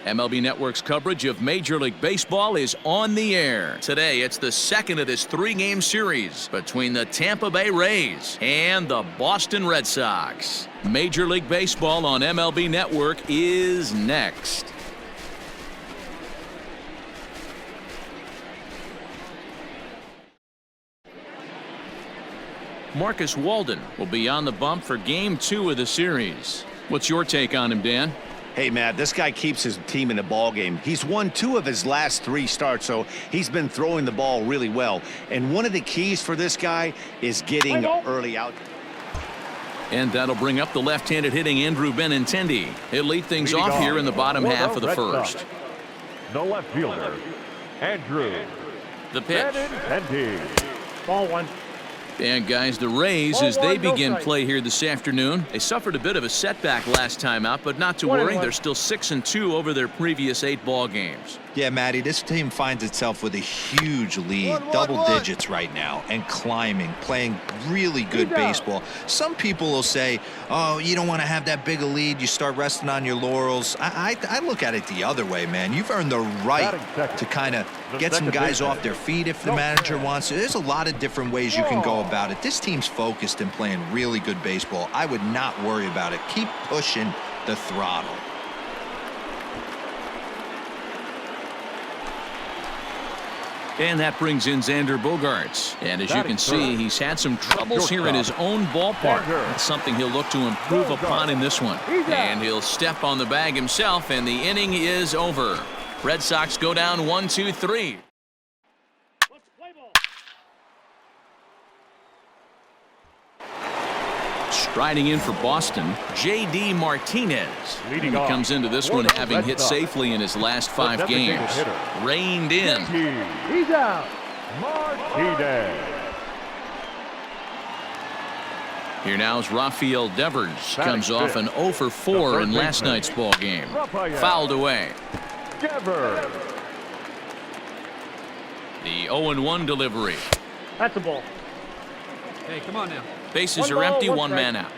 MLB Network's coverage of Major League Baseball is on the air. Today, it's the second of this three-game series between the Tampa Bay Rays and the Boston Red Sox. Major League Baseball on MLB Network is next. Marcus Walden will be on the bump for Game 2 of the series. What's your take on him, Dan? Hey, Matt, this guy keeps his team in the ball game. He's won 2 of his last 3 starts, so he's been throwing the ball really well. And one of the keys for this guy is getting early out. And that'll bring up the left-handed hitting Andrew Benintendi. He'll lead things off here in the bottom half of the first. The left fielder, Andrew. The pitch. Benintendi. Ball 1. And guys, the Rays, as they begin play here this afternoon, they suffered a bit of a setback last time out, but not to worry. They're still 6-2 over their previous 8 ball games. Yeah, Matty, this team finds itself with a huge lead, double digits right now, and climbing, playing really good baseball. Some people will say, oh, you don't want to have that big a lead. You start resting on your laurels. I look at it the other way, man. You've earned the right to kind of get some guys off their feet if the manager wants to. There's a lot of different ways you can go about it. This team's focused and playing really good baseball. I would not worry about it. Keep pushing the throttle. And that brings in Xander Bogaerts. And as you can see, he's had some troubles here in his own ballpark. That's something he'll look to improve upon in this one. And he'll step on the bag himself, and the inning is over. Red Sox go down 1-2-3. Striding in for Boston, J.D. Martinez. He comes into this one having hit safely in his last 5 games. Reined in. He's out. Martinez. Here now is Rafael Devers. Comes off an 0 for 4 in last night's ball game. Fouled away. Devers. The 0-1 delivery. That's a ball. Hey, come on now. Bases are empty, 1 man out.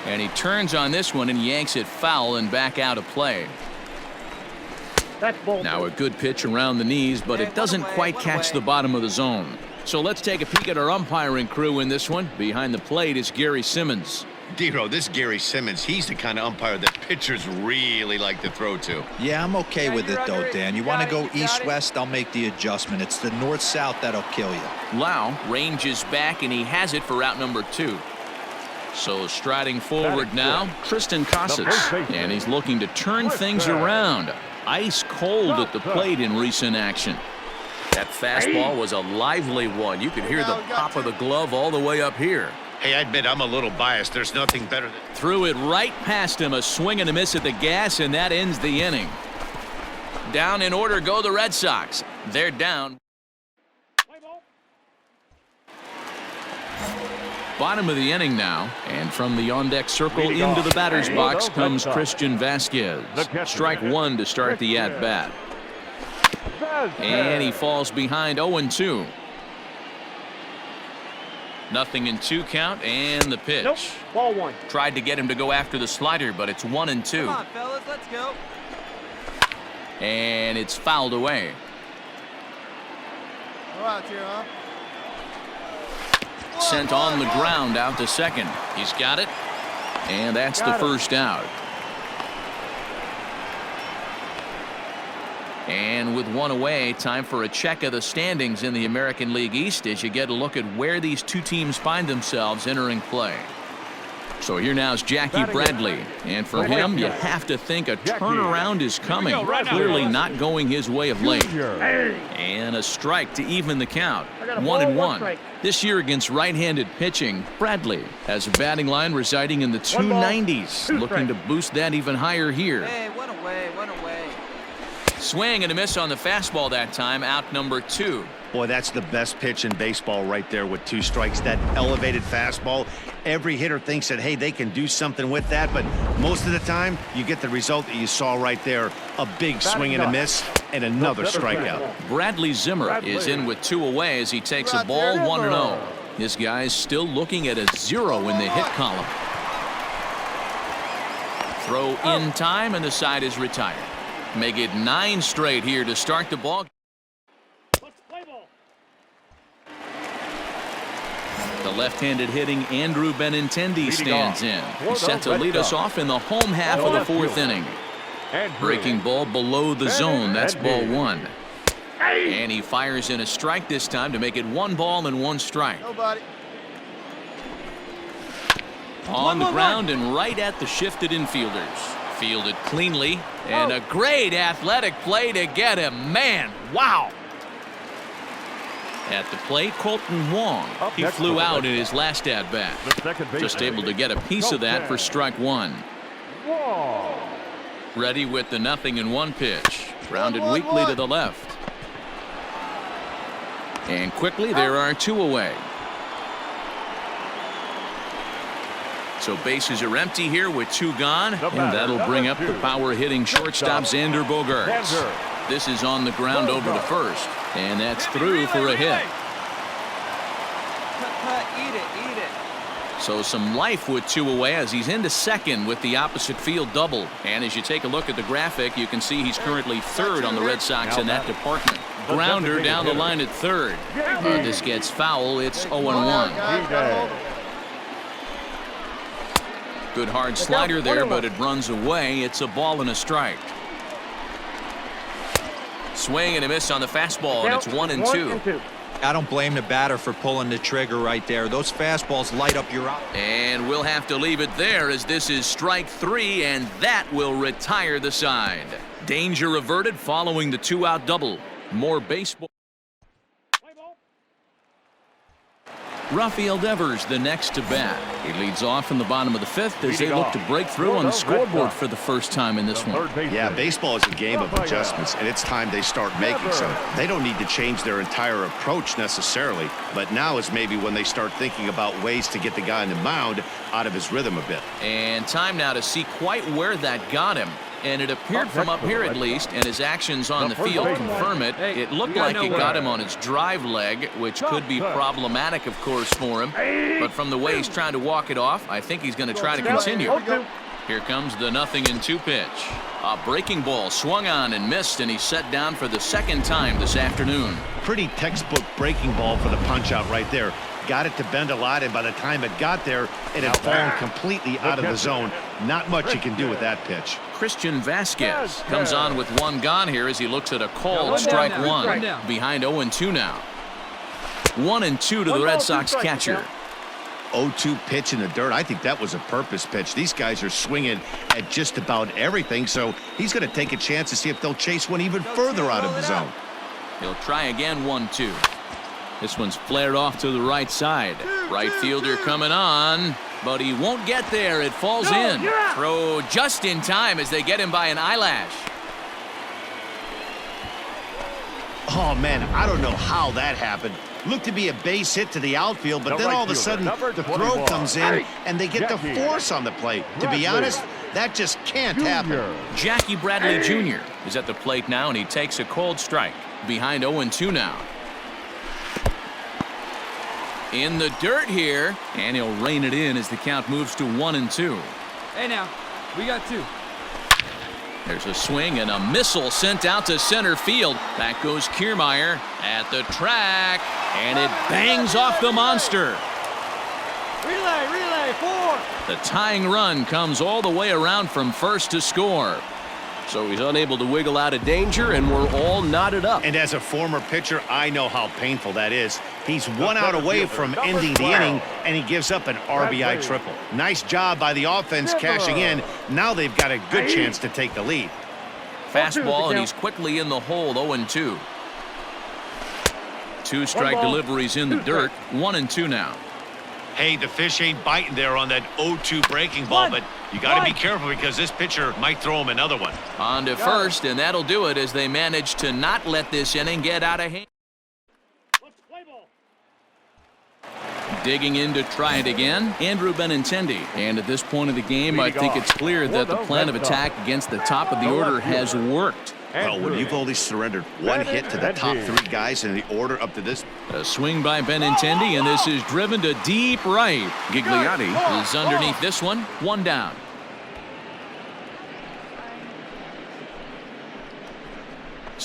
And he turns on this one and yanks it foul and back out of play. That's ball. Now a good pitch around the knees, but it doesn't quite catch the bottom of the zone. So let's take a peek at our umpiring crew in this one. Behind the plate is Gary Simmons. Dero, this Gary Simmons, he's the kind of umpire that pitchers really like to throw to. Yeah, I'm okay with it, though, Dan. You want to go east-west, I'll make the adjustment. It's the north-south that'll kill you. Lau ranges back, and he has it for out number 2. So striding forward now, Tristan Casas. And he's looking to turn things around. Ice cold at the plate in recent action. That fastball was a lively one. You could hear the pop of the glove all the way up here. Hey, I admit I'm a little biased. There's nothing better than... Threw it right past him, a swing and a miss at the gas, and that ends the inning. Down in order go the Red Sox. They're down. Bottom of the inning now, and from the on-deck circle into the batter's box comes Christian Vasquez. Strike 1 to start the at-bat. And he falls behind 0-2. Nothing in 2 count, and the pitch. Nope. Ball 1. Tried to get him to go after the slider, but it's 1-2. Come on, fellas, let's go. And it's fouled away. Go out here, huh? Sent on the ground out to second. He's got it, and that's the first out. And with 1 away, time for a check of the standings in the American League East as you get a look at where these 2 teams find themselves entering play. So here now is Jackie Bradley. And for him, you have to think a turnaround is coming. Clearly not going his way of late. And a strike to even the count. 1-1. This year against right-handed pitching, Bradley has a batting line residing in the 290s. Looking to boost that even higher here. Hey, one away, one away. Swing and a miss on the fastball that time, out number 2. Boy, that's the best pitch in baseball right there with 2 strikes. That elevated fastball. Every hitter thinks that, hey, they can do something with that, but most of the time you get the result that you saw right there. A big swing and a miss and another strikeout. Bradley Zimmer is in with 2 away as he takes a ball 1-0. This guy's still looking at a 0 in the hit column. Throw in time, and the side is retired. Make it 9 straight here to start the ball. Let's play ball. The left-handed hitting Andrew Benintendi stands in. He's set to lead us off in the home half of the 4th inning. Breaking ball below the zone. That's ball 1. And he fires in a strike this time to make it 1 ball and 1 strike. Nobody. On the ground and right at the shifted infielders. Fielded cleanly, and a great athletic play to get him. Man, wow. At the plate, Colton Wong. He flew out in his last at-bat. Just able to get a piece of that for strike 1. Ready with the 0-1 pitch. Grounded weakly to the left. And quickly, there are 2 away. So bases are empty here with 2 gone, and that'll bring up the power-hitting shortstop Xander Bogaerts. This is on the ground over to first, and that's through for a hit. Cut, eat it. So some life with 2 away as he's into second with the opposite field double. And as you take a look at the graphic, you can see he's currently 3rd on the Red Sox in that department. Grounder down the line at 3rd. This gets foul. It's 0-1. Good hard slider there, but it runs away. It's a ball and a strike. Swing and a miss on the fastball, and it's 1-2. I don't blame the batter for pulling the trigger right there. Those fastballs light up your eye. And we'll have to leave it there as this is strike 3, and that will retire the side. Danger averted following the 2-out double. More baseball. Rafael Devers the next to bat. He leads off in the bottom of the 5th as they look to break through on the scoreboard for the first time in this one. Yeah, baseball is a game of adjustments, and it's time they start making some. They don't need to change their entire approach necessarily, but now is maybe when they start thinking about ways to get the guy on the mound out of his rhythm a bit. And time now to see quite where that got him. And it appeared from up here at least, and his actions on the field confirm it. It looked like it got him on his drive leg, which could be problematic, of course, for him. But from the way he's trying to walk it off, I think he's going to try to continue. Here comes the 0-2 pitch. A breaking ball swung on and missed, and he's set down for the 2nd time this afternoon. Pretty textbook breaking ball for the punch-out right there. Got it to bend a lot, and by the time it got there, it had fallen completely out of the zone. Not much you can do with that pitch. Christian Vasquez comes on with 1 gone here as he looks at a called strike 1. Behind 0-2 now. 1-2 to the Red Sox catcher. 0-2 pitch in the dirt. I think that was a purpose pitch. These guys are swinging at just about everything, so he's going to take a chance to see if they'll chase one even further out of the zone. He'll try again. 1-2. This one's flared off to the right side. Right fielder coming on, but he won't get there. It falls in. Throw just in time as they get him by an eyelash. Oh, man, I don't know how that happened. Looked to be a base hit to the outfield, but then all of a sudden the throw comes in and they get the force on the plate. To be honest, that just can't happen. Jackie Bradley Jr. is at the plate now, and he takes a cold strike. Behind 0-2 now. In the dirt here, and he'll rein it in as the count moves to 1-2. Hey now, we got 2. There's a swing and a missile sent out to center field. Back goes Kiermaier at the track, and it bangs off the monster. Relay, 4. The tying run comes all the way around from first to score. So he's unable to wiggle out of danger, and we're all knotted up. And as a former pitcher, I know how painful that is. He's 1 out away from ending the inning, and he gives up an RBI triple. Nice job by the offense cashing in. Now they've got a good chance to take the lead. Fastball, and he's quickly in the hole. 0-2. 2 strike deliveries in the dirt. 1-2 now. Hey, the fish ain't biting there on that 0-2 breaking ball, but you got to be careful because this pitcher might throw him another one. On to first, and that'll do it as they manage to not let this inning get out of hand. Digging in to try it again, Andrew Benintendi. And at this point of the game, I think it's clear that the plan of attack against the top of the order has worked. Well, when you've only surrendered 1 hit to the top 3 guys in the order up to this. A swing by Benintendi, and this is driven to deep right. Gigliotti is underneath this one. 1 down.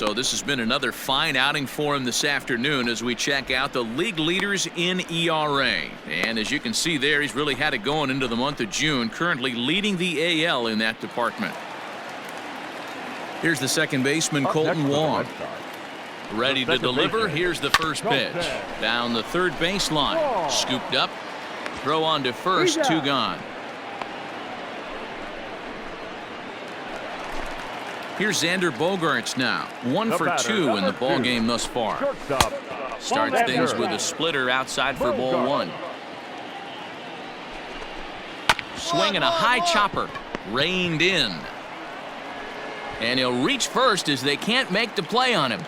So this has been another fine outing for him this afternoon as we check out the league leaders in ERA. And as you can see there, he's really had it going into the month of June, currently leading the AL in that department. Here's the second baseman, Colton Wong. Ready to deliver. Here's the first pitch. Down the third baseline. Scooped up. Throw on to first. 2 gone. Here's Xander Bogaerts now. 1 for 2 in the ball game thus far. Starts things with a splitter outside for ball 1. Swinging a high chopper. Reined in. And he'll reach first as they can't make the play on him.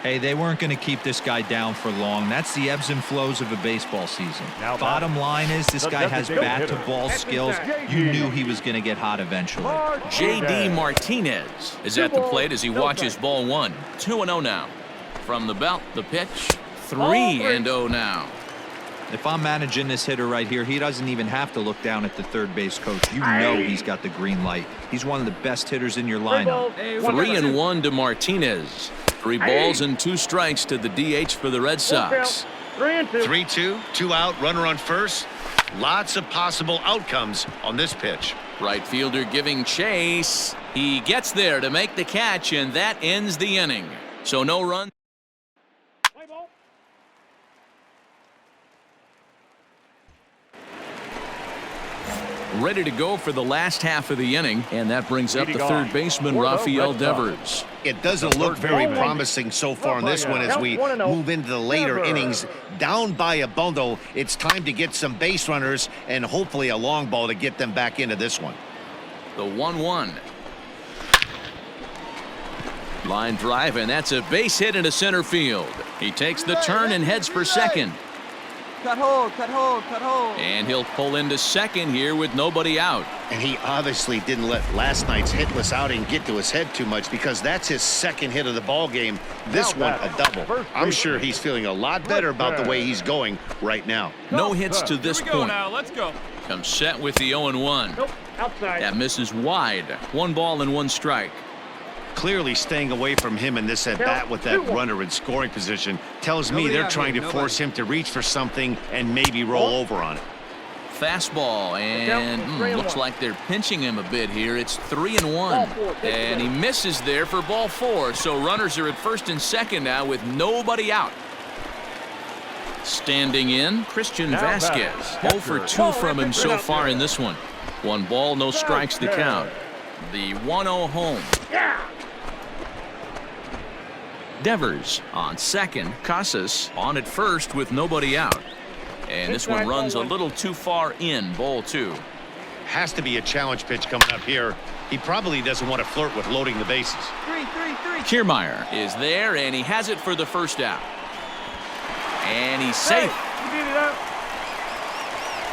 Hey, they weren't going to keep this guy down for long. That's the ebbs and flows of a baseball season. Bottom line is this guy has bat-to-ball skills. You knew he was going to get hot eventually. J.D. Martinez is at the plate as he watches ball 1. 2-0 now. From the belt, the pitch. 3-0 now. If I'm managing this hitter right here, he doesn't even have to look down at the third base coach. You know he's got the green light. He's one of the best hitters in your lineup. 3-1 to Martinez. 3 balls and 2 strikes to the DH for the Red Sox. 3-2, 2 out, runner on first. Lots of possible outcomes on this pitch. Right fielder giving chase. He gets there to make the catch, and that ends the inning. So no run. Ready to go for the last half of the inning, and that brings up the third baseman, Rafael Devers. It doesn't look very promising so far in this one as we move into the later innings. Down by a bundle, it's time to get some base runners and hopefully a long ball to get them back into this one. The 1-1. Line drive, and that's a base hit into center field. He takes the turn and heads for second. Cut hold, cut hold, cut hold. And he'll pull into second here with nobody out. And he obviously didn't let last night's hitless outing get to his head too much because that's his second hit of the ball game. This one a double. I'm sure he's feeling a lot better about the way he's going right now. No hits to this point. Now, let's go. Comes set with the 0-1. Nope, outside. That misses wide. 1 ball and 1 strike. Clearly staying away from him in this at-bat with that runner in scoring position tells me they're trying to force him to reach for something and maybe roll over on it. Fastball, and looks like they're pinching him a bit here. It's 3-1. And he misses there for ball 4. So runners are at first and second now with nobody out. Standing in, Christian Vasquez. 0 for 2 from him so far in this one. 1 ball, no strikes to count. The 1-0 home. Devers on second. Casas on at first with nobody out. And this one runs a little too far in. Ball 2. Has to be a challenge pitch coming up here. He probably doesn't want to flirt with loading the bases. 3-3-3. Kiermaier is there, and he has it for the first out. And he's safe.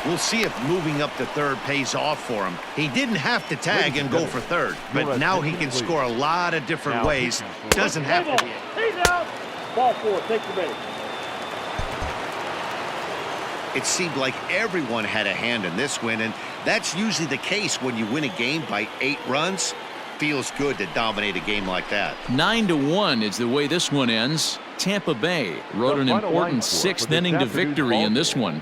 We'll see if moving up to third pays off for him. He didn't have to tag and go for third, but now he can score a lot of different ways. Doesn't have to be. He's out. Ball 4, take the base. It seemed like everyone had a hand in this win, and that's usually the case when you win a game by 8 runs. Feels good to dominate a game like that. 9-1 is the way this one ends. Tampa Bay wrote an important 6th inning to victory in this one.